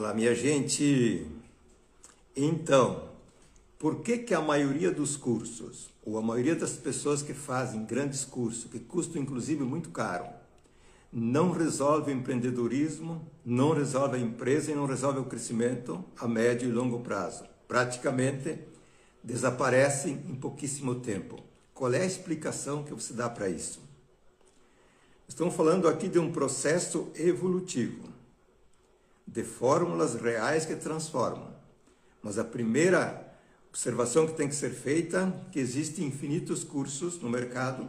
Olá, minha gente. Então, por que a maioria dos cursos, ou a maioria das pessoas que fazem grandes cursos, que custam inclusive muito caro, não resolve o empreendedorismo, não resolve a empresa e não resolve o crescimento a médio e longo prazo? Praticamente desaparecem em pouquíssimo tempo. Qual é a explicação que você dá para isso? Estamos falando aqui de um processo evolutivo, de fórmulas reais que transformam. Mas a primeira observação que tem que ser feita é que existem infinitos cursos no mercado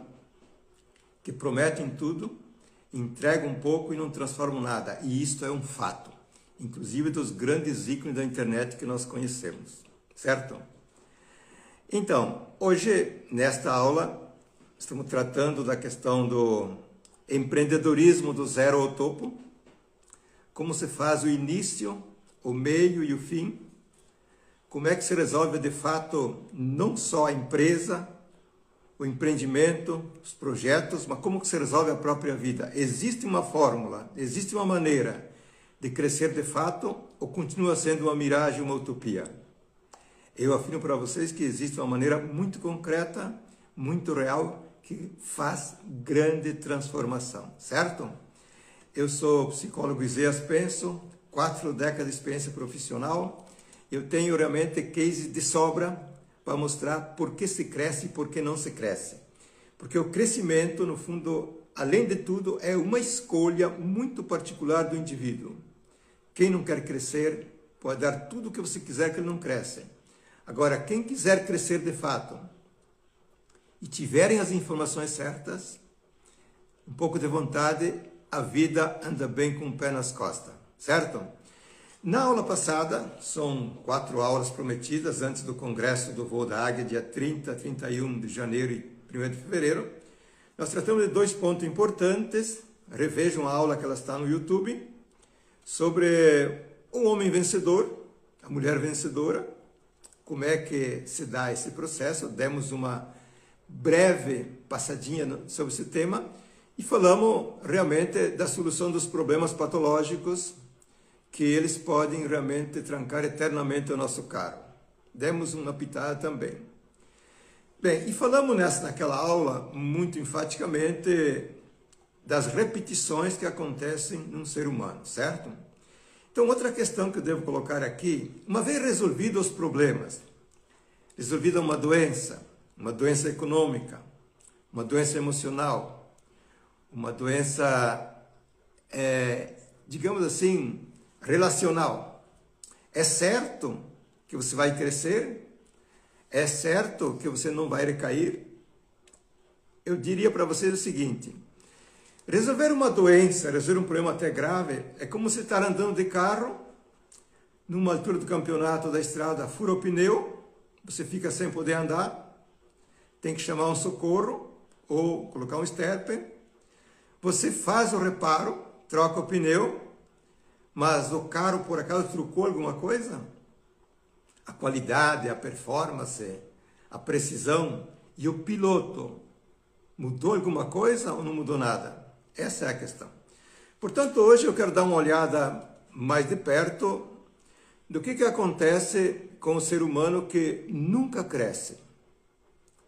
que prometem tudo, entregam um pouco e não transformam nada. E isto é um fato, inclusive dos grandes ícones da internet que nós conhecemos, certo? Então, hoje, nesta aula, estamos tratando da questão do empreendedorismo do zero ao topo, como se faz o início, o meio e o fim, como é que se resolve de fato não só a empresa, o empreendimento, os projetos, mas como que se resolve a própria vida. Existe uma fórmula, existe uma maneira de crescer de fato ou continua sendo uma miragem, uma utopia? Eu afirmo para vocês que existe uma maneira muito concreta, muito real, que faz grande transformação, certo? Eu sou psicólogo Isaías Penso, 4 décadas de experiência profissional. Eu tenho realmente cases de sobra para mostrar por que se cresce e por que não se cresce. Porque o crescimento, no fundo, além de tudo, é uma escolha muito particular do indivíduo. Quem não quer crescer pode dar tudo o que você quiser que ele não cresce. Agora, quem quiser crescer de fato e tiverem as informações certas, um pouco de vontade, a vida anda bem com o pé nas costas, certo? Na aula passada, são 4 aulas prometidas antes do congresso do Voo da Águia, dia 30, 31 de janeiro e 1º de fevereiro. Nós tratamos de 2 pontos importantes. Revejam a aula que ela está no YouTube, sobre o homem vencedor, a mulher vencedora, como é que se dá esse processo. Demos uma breve passadinha sobre esse tema e falamos realmente da solução dos problemas patológicos que eles podem realmente trancar eternamente o nosso carro. Demos uma pitada também. Bem, e falamos naquela aula muito enfaticamente das repetições que acontecem num ser humano, certo? Então, outra questão que eu devo colocar aqui, uma vez resolvidos os problemas, resolvida uma doença econômica, uma doença emocional, uma doença, digamos assim, relacional. É certo que você vai crescer? É certo que você não vai recair? Eu diria para vocês o seguinte: resolver uma doença, resolver um problema até grave, é como você estar andando de carro, numa altura do campeonato da estrada, fura o pneu, você fica sem poder andar, tem que chamar um socorro ou colocar um sterper. Você faz o reparo, troca o pneu, mas o carro por acaso trucou alguma coisa? A qualidade, a performance, a precisão e o piloto mudou alguma coisa ou não mudou nada? Essa é a questão. Portanto, hoje eu quero dar uma olhada mais de perto do que acontece com o ser humano que nunca cresce,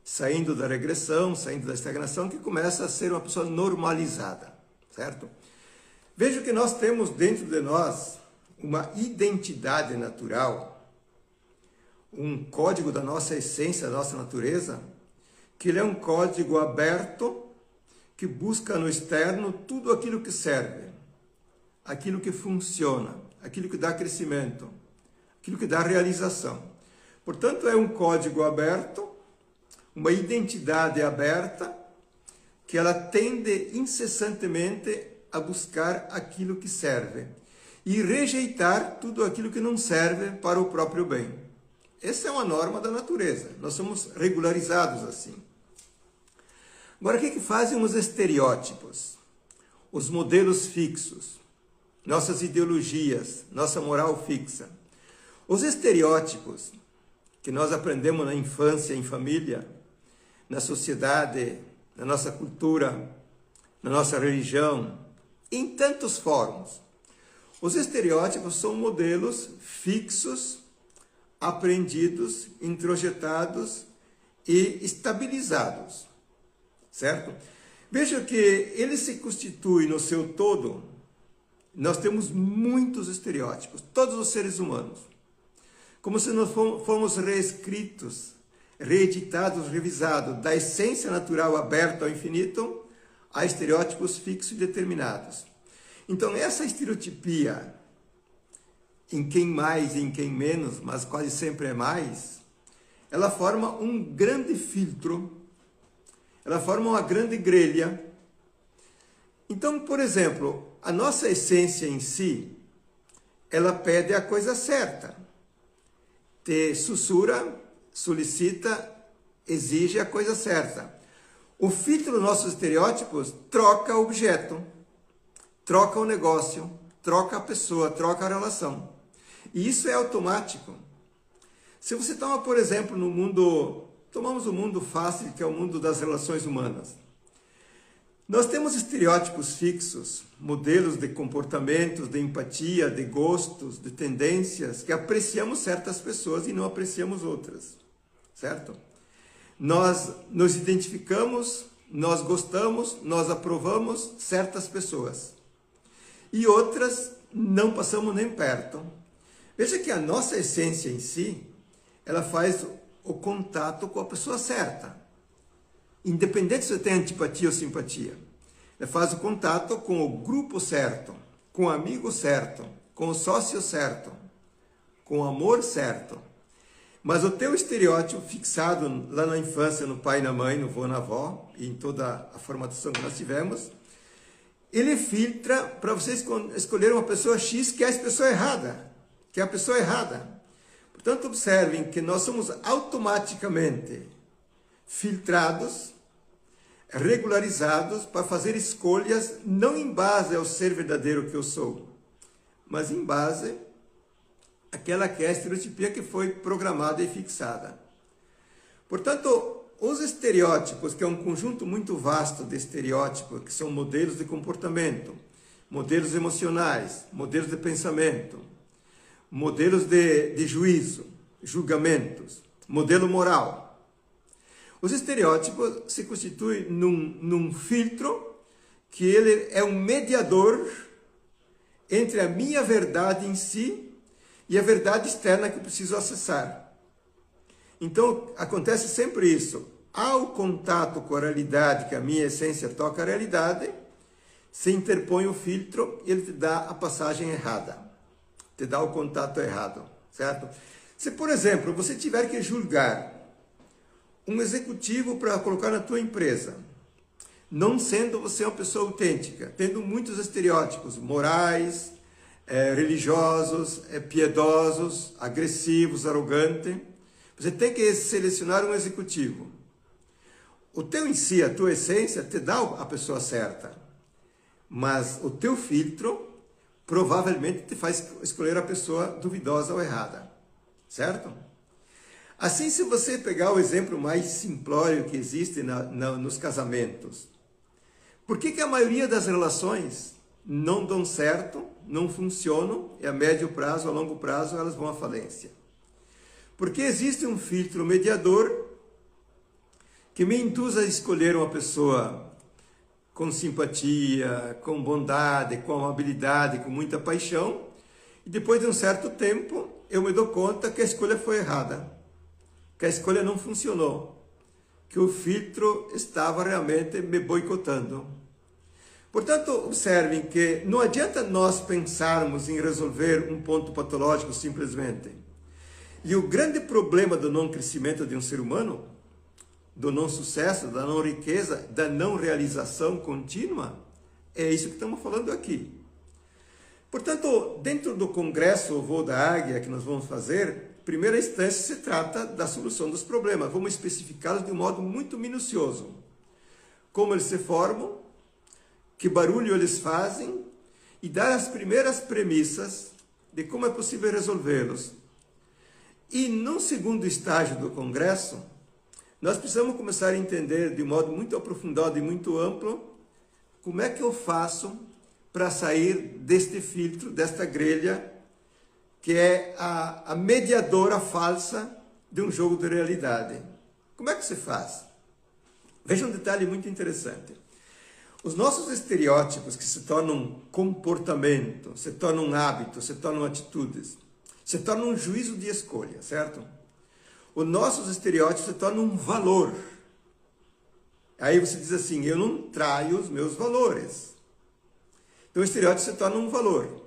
saindo da regressão, saindo da estagnação, que começa a ser uma pessoa normalizada, certo? Veja que nós temos dentro de nós uma identidade natural, um código da nossa essência, da nossa natureza, que ele é um código aberto, que busca no externo tudo aquilo que serve, aquilo que funciona, aquilo que dá crescimento, aquilo que dá realização. Portanto, é um código aberto, uma identidade aberta, que ela tende incessantemente a buscar aquilo que serve e rejeitar tudo aquilo que não serve para o próprio bem. Essa é uma norma da natureza, nós somos regularizados assim. Agora, o que fazem os estereótipos, os modelos fixos, nossas ideologias, nossa moral fixa? Os estereótipos que nós aprendemos na infância, em família, na sociedade, na nossa cultura, na nossa religião, em tantos fóruns. Os estereótipos são modelos fixos, aprendidos, introjetados e estabilizados, certo? Veja que ele se constitui no seu todo. Nós temos muitos estereótipos, todos os seres humanos. Como se nós fomos reescritos, reeditados, revisados, da essência natural aberta ao infinito, a estereótipos fixos e determinados. Então, essa estereotipia, em quem mais e em quem menos, mas quase sempre é mais, ela forma um grande filtro, ela forma uma grande grelha. Então, por exemplo, a nossa essência em si, ela pede a coisa certa. Te sussurra, solicita, exige a coisa certa. O filtro dos nossos estereótipos troca o objeto, troca o negócio, troca a pessoa, troca a relação. E isso é automático. Se você toma, por exemplo, tomamos o mundo fácil, que é o mundo das relações humanas. Nós temos estereótipos fixos, modelos de comportamentos, de empatia, de gostos, de tendências, que apreciamos certas pessoas e não apreciamos outras, certo? Nós nos identificamos, nós gostamos, nós aprovamos certas pessoas. E outras não passamos nem perto. Veja que a nossa essência em si, ela faz o contato com a pessoa certa. Independente se você tem antipatia ou simpatia. Ela faz o contato com o grupo certo, com o amigo certo, com o sócio certo, com o amor certo. Mas o teu estereótipo fixado lá na infância, no pai e na mãe, no vô, na avó, e em toda a formação que nós tivemos, ele filtra para você escolher uma pessoa X que é a pessoa errada, que é a pessoa errada. Portanto, observem que nós somos automaticamente filtrados, regularizados para fazer escolhas não em base ao ser verdadeiro que eu sou, mas em base àquela que é a estereotipia que foi programada e fixada. Portanto, os estereótipos, que é um conjunto muito vasto de estereótipos, que são modelos de comportamento, modelos emocionais, modelos de pensamento, modelos de juízo, julgamentos, modelo moral. Os estereótipos se constituem num filtro que ele é um mediador entre a minha verdade em si e a verdade externa que eu preciso acessar. Então, acontece sempre isso. Ao contato com a realidade, que a minha essência toca a realidade, se interpõe o filtro, ele te dá a passagem errada, te dá o contato errado, certo? Se, por exemplo, você tiver que julgar um executivo para colocar na tua empresa, não sendo você uma pessoa autêntica, tendo muitos estereótipos morais, religiosos, piedosos, agressivos, arrogantes, você tem que selecionar um executivo. O teu em si, a tua essência, te dá a pessoa certa, mas o teu filtro provavelmente te faz escolher a pessoa duvidosa ou errada, certo? Assim, se você pegar o exemplo mais simplório que existe nos casamentos, por que a maioria das relações não dão certo, não funcionam, e a médio prazo, a longo prazo, elas vão à falência? Porque existe um filtro mediador que me induz a escolher uma pessoa com simpatia, com bondade, com amabilidade, com muita paixão, e depois de um certo tempo eu me dou conta que a escolha foi errada, que a escolha não funcionou, que o filtro estava realmente me boicotando. Portanto, observem que não adianta nós pensarmos em resolver um ponto patológico simplesmente. E o grande problema do não crescimento de um ser humano, do não sucesso, da não riqueza, da não realização contínua, é isso que estamos falando aqui. Portanto, dentro do congresso Voo da Águia que nós vamos fazer, primeira instância se trata da solução dos problemas. Vamos especificá-los de um modo muito minucioso. Como eles se formam, que barulho eles fazem e dar as primeiras premissas de como é possível resolvê-los. E no segundo estágio do congresso, nós precisamos começar a entender de um modo muito aprofundado e muito amplo como é que eu faço para sair deste filtro, desta grelha, que é a mediadora falsa de um jogo de realidade. Como é que se faz? Veja um detalhe muito interessante. Os nossos estereótipos, que se tornam comportamento, se tornam hábitos, se tornam atitudes, se tornam um juízo de escolha, certo? Os nossos estereótipos se tornam um valor. Aí você diz assim, eu não traio os meus valores. Então o estereótipo se torna um valor.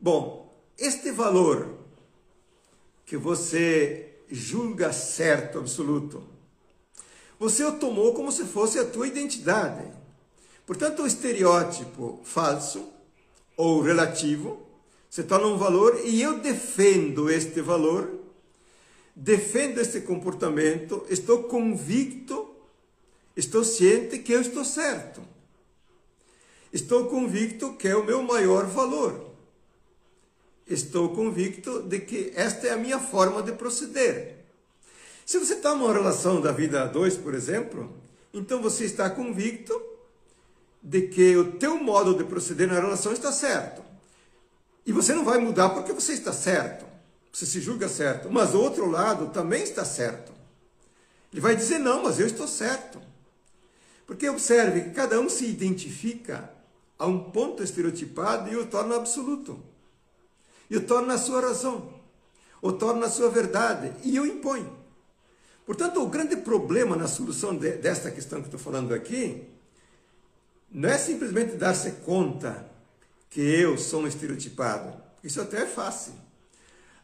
Bom, este valor que você julga certo, absoluto, você o tomou como se fosse a tua identidade. Portanto, o estereótipo falso ou relativo se torna um valor e eu defendo este valor, defendo este comportamento, estou convicto, estou ciente que eu estou certo. Estou convicto que é o meu maior valor. Estou convicto de que esta é a minha forma de proceder. Se você está numa relação da vida a dois, por exemplo, então você está convicto de que o teu modo de proceder na relação está certo. E você não vai mudar porque você está certo. Você se julga certo. Mas o outro lado também está certo. Ele vai dizer, não, mas eu estou certo. Porque observe que cada um se identifica a um ponto estereotipado e o torna absoluto. E o torna a sua razão. O torna a sua verdade. E o impõe. Portanto, o grande problema na solução desta questão que estou falando aqui não é simplesmente dar-se conta que eu sou um estereotipado. Isso até é fácil.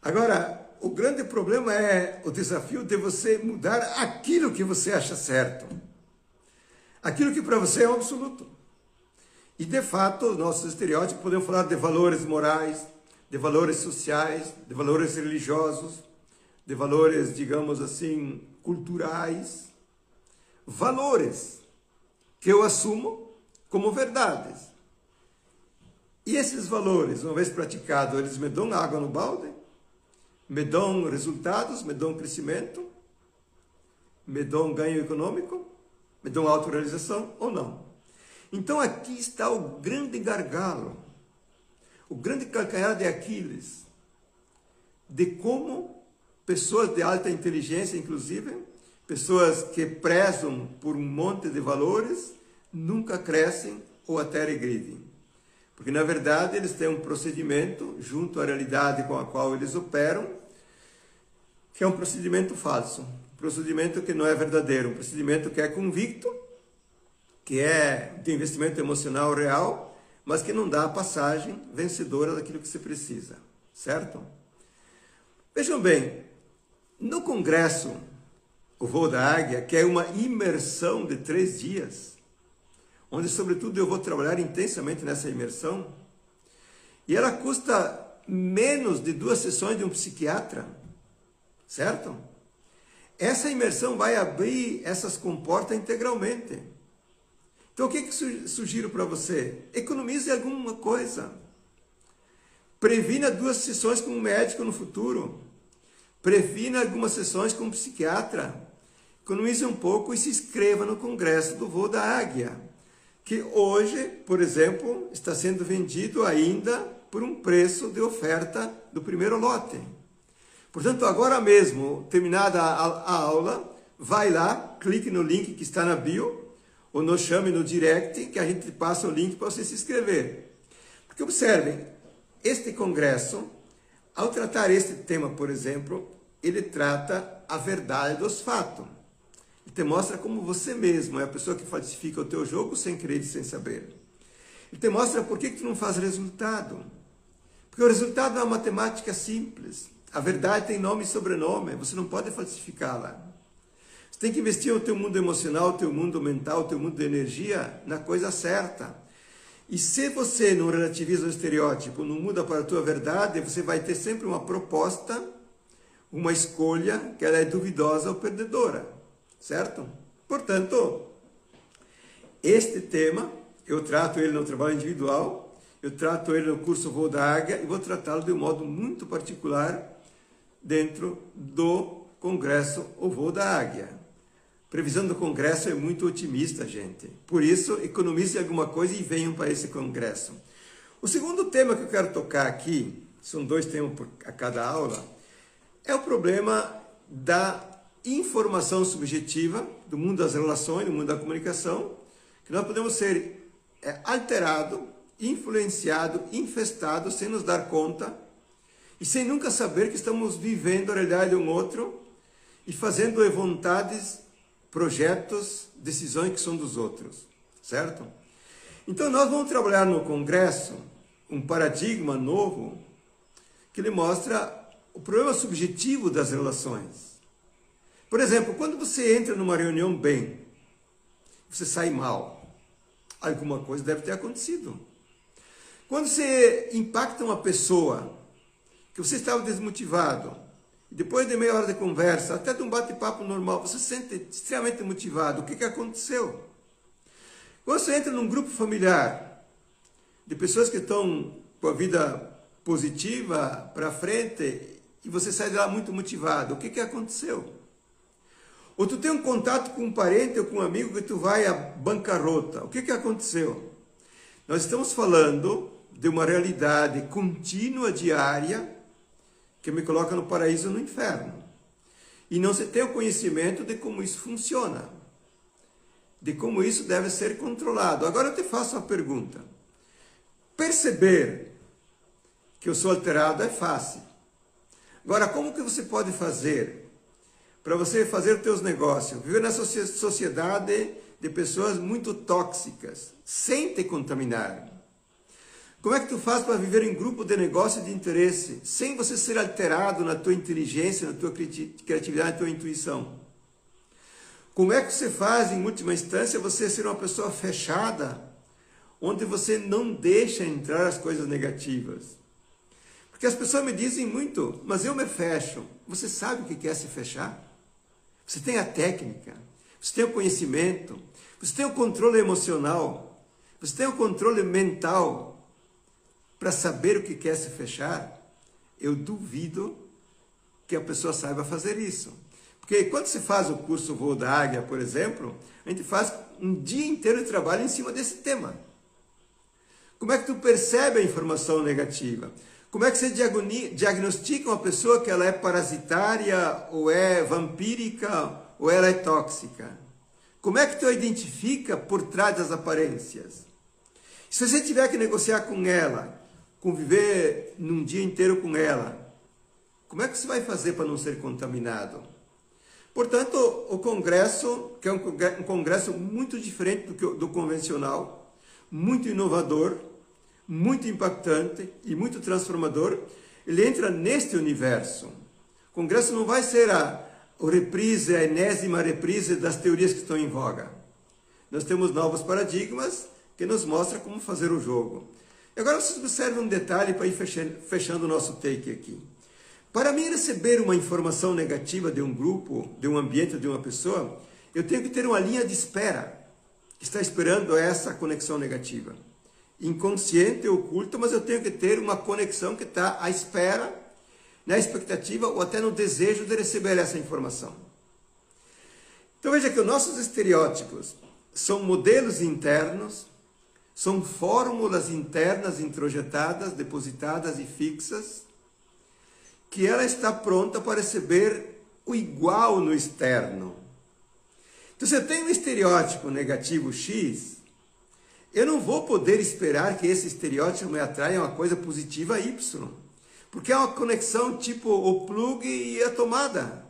Agora, o grande problema é o desafio de você mudar aquilo que você acha certo. Aquilo que para você é um absoluto. E, de fato, os nossos estereótipos, podemos falar de valores morais, de valores sociais, de valores religiosos, de valores, digamos assim, culturais. Valores que eu assumo como verdades. E esses valores, uma vez praticados, eles me dão água no balde, me dão resultados, me dão crescimento, me dão ganho econômico, me dão autorrealização ou não. Então aqui está o grande gargalo, o grande calcanhar de Aquiles, de como pessoas de alta inteligência, inclusive, pessoas que prezam por um monte de valores, nunca crescem ou até regridem. Porque, na verdade, eles têm um procedimento junto à realidade com a qual eles operam, que é um procedimento falso, um procedimento que não é verdadeiro, um procedimento que é convicto, que é de investimento emocional real, mas que não dá a passagem vencedora daquilo que se precisa, certo? Vejam bem, no Congresso, o Voo da Águia, que é uma imersão de 3 dias, onde, sobretudo, eu vou trabalhar intensamente nessa imersão, e ela custa menos de 2 sessões de um psiquiatra, certo? Essa imersão vai abrir essas comportas integralmente. Então, o que sugiro para você? Economize alguma coisa. Previna 2 sessões com um médico no futuro. Previna algumas sessões com um psiquiatra. Economize um pouco e se inscreva no Congresso do Voo da Águia, que hoje, por exemplo, está sendo vendido ainda por um preço de oferta do primeiro lote. Portanto, agora mesmo, terminada a aula, vai lá, clique no link que está na bio, ou nos chame no direct, que a gente passa o link para você se inscrever. Porque observem, este congresso, ao tratar este tema, por exemplo, ele trata a verdade dos fatos. Ele te mostra como você mesmo é a pessoa que falsifica o teu jogo sem querer e sem saber. Ele te mostra por que tu não faz resultado. Porque o resultado é uma matemática simples. A verdade tem nome e sobrenome, você não pode falsificá-la. Você tem que investir o teu mundo emocional, o teu mundo mental, o teu mundo de energia na coisa certa. E se você não relativiza o estereótipo, não muda para a tua verdade, você vai ter sempre uma proposta, uma escolha que ela é duvidosa ou perdedora, certo? Portanto, este tema, eu trato ele no trabalho individual, eu trato ele no curso Voo da Águia e vou tratá-lo de um modo muito particular dentro do Congresso O Voo da Águia. previsão do Congresso é muito otimista, gente. Por isso, economize alguma coisa e venham para esse Congresso. O segundo tema que eu quero tocar aqui, são 2 temas a cada aula, é o problema da informação subjetiva, do mundo das relações, do mundo da comunicação, que nós podemos ser alterado, influenciado, infestado, sem nos dar conta, e sem nunca saber que estamos vivendo a realidade de um outro, e fazendo vontades, projetos, decisões que são dos outros, certo? Então nós vamos trabalhar no Congresso um paradigma novo que ele mostra o problema subjetivo das relações. Por exemplo, quando você entra numa reunião bem, você sai mal, alguma coisa deve ter acontecido. Quando você impacta uma pessoa, que você estava desmotivado, e depois de meia hora de conversa, até de um bate-papo normal, você se sente extremamente motivado, o que aconteceu? Quando você entra num grupo familiar, de pessoas que estão com a vida positiva para frente, e você sai de lá muito motivado, o que aconteceu? Ou tu tem um contato com um parente ou com um amigo que tu vai à bancarrota, o que aconteceu? Nós estamos falando de uma realidade contínua, diária, que me coloca no paraíso ou no inferno. E não se tem o conhecimento de como isso funciona, de como isso deve ser controlado. Agora eu te faço uma pergunta. Perceber que eu sou alterado é fácil. Agora, como que você pode fazer para você fazer os teus negócios, viver nessa sociedade de pessoas muito tóxicas, sem te contaminar? Como é que tu faz para viver em grupo de negócio de interesse, sem você ser alterado na tua inteligência, na tua criatividade, na tua intuição? Como é que você faz, em última instância, você ser uma pessoa fechada, onde você não deixa entrar as coisas negativas? Porque as pessoas me dizem muito, mas eu me fecho. Você sabe o que é se fechar? Você tem a técnica, você tem o conhecimento, você tem o controle emocional, você tem o controle mental para saber o que é se fechar? Eu duvido que a pessoa saiba fazer isso. Porque quando se faz o curso Voo da Águia, por exemplo, a gente faz um dia inteiro de trabalho em cima desse tema. Como é que tu percebe a informação negativa? Como é que você diagnostica uma pessoa que ela é parasitária, ou é vampírica, ou ela é tóxica? Como é que tu a identifica por trás das aparências? Se você tiver que negociar com ela, conviver num dia inteiro com ela, como é que você vai fazer para não ser contaminado? Portanto, o Congresso, que é um congresso muito diferente do convencional, muito inovador, muito impactante e muito transformador, ele entra neste universo. O Congresso não vai ser a enésima reprise das teorias que estão em voga. Nós temos novos paradigmas que nos mostram como fazer o jogo. E agora vocês observam um detalhe para ir fechando o nosso take aqui. Para mim receber uma informação negativa de um grupo, de um ambiente, de uma pessoa, eu tenho que ter uma linha de espera, que está esperando essa conexão negativa. Inconsciente, oculta, mas eu tenho que ter uma conexão que está à espera, na expectativa ou até no desejo de receber essa informação. Então veja que os nossos estereótipos são modelos internos, são fórmulas internas introjetadas, depositadas e fixas, que ela está pronta para receber o igual no externo. Então, se eu tenho um estereótipo negativo X, eu não vou poder esperar que esse estereótipo me atraia uma coisa positiva Y, porque é uma conexão tipo o plug e a tomada.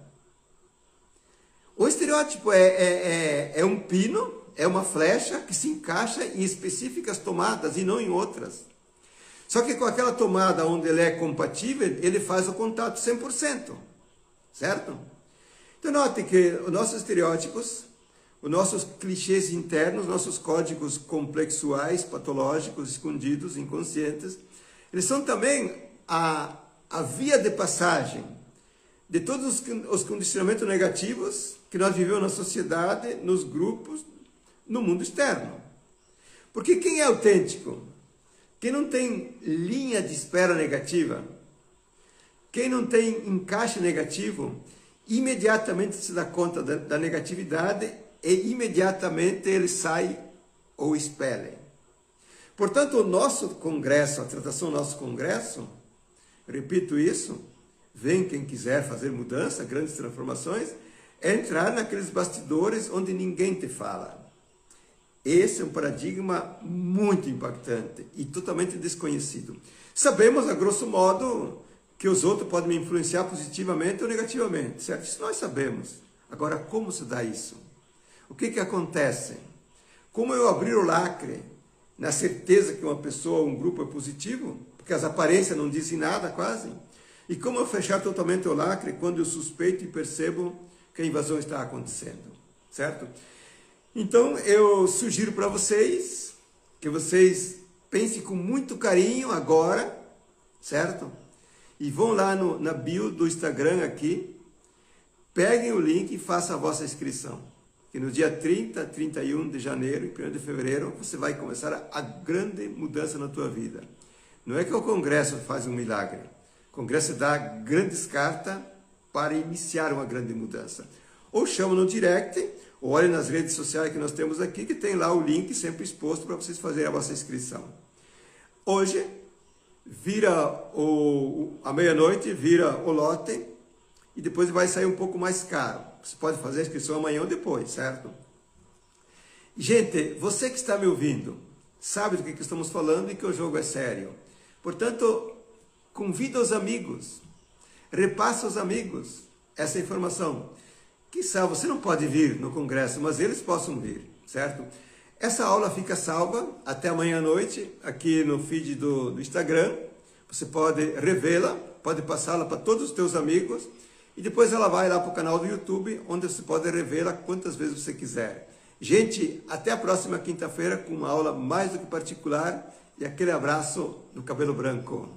O estereótipo é um pino, é uma flecha que se encaixa em específicas tomadas e não em outras. Só que com aquela tomada onde ele é compatível, ele faz o contato 100%, certo? Então note que os nossos estereótipos, os nossos clichês internos, nossos códigos complexuais, patológicos, escondidos, inconscientes, eles são também a via de passagem de todos os condicionamentos negativos que nós vivemos na sociedade, nos grupos, no mundo externo. Porque quem é autêntico? Quem não tem linha de espera negativa, quem não tem encaixe negativo, imediatamente se dá conta da negatividade e imediatamente ele sai ou expele. Portanto, o nosso congresso, a tratação do nosso congresso, repito isso, vem quem quiser fazer mudança, grandes transformações, é entrar naqueles bastidores onde ninguém te fala. Esse é um paradigma muito impactante e totalmente desconhecido. Sabemos, a grosso modo, que os outros podem me influenciar positivamente ou negativamente, certo? Isso nós sabemos. Agora, como se dá isso? O que acontece? Como eu abrir o lacre na certeza que uma pessoa ou um grupo é positivo, porque as aparências não dizem nada quase, e como eu fechar totalmente o lacre quando eu suspeito e percebo que a invasão está acontecendo, certo? Então, eu sugiro para vocês que vocês pensem com muito carinho agora, certo? E vão lá na bio do Instagram aqui, peguem o link e façam a vossa inscrição. Que no dia 30, 31 de janeiro e 1º de fevereiro, você vai começar a grande mudança na tua vida. Não é que o Congresso faz um milagre. O Congresso dá grandes cartas para iniciar uma grande mudança. Ou chama no direct, ou olhe nas redes sociais que nós temos aqui, que tem lá o link sempre exposto para vocês fazerem a vossa inscrição. Hoje, vira à meia-noite, vira o lote, e depois vai sair um pouco mais caro. Você pode fazer a inscrição amanhã ou depois, certo? Gente, você que está me ouvindo, sabe do que estamos falando e que o jogo é sério. Portanto, convida os amigos, repassa aos amigos essa informação. Quizá você não pode vir no congresso, mas eles possam vir, certo? Essa aula fica salva até amanhã à noite, aqui no feed do Instagram. Você pode revê-la, pode passá-la para todos os teus amigos, e depois ela vai lá para o canal do YouTube, onde você pode revê-la quantas vezes você quiser. Gente, até a próxima quinta-feira com uma aula mais do que particular, e aquele abraço no cabelo branco.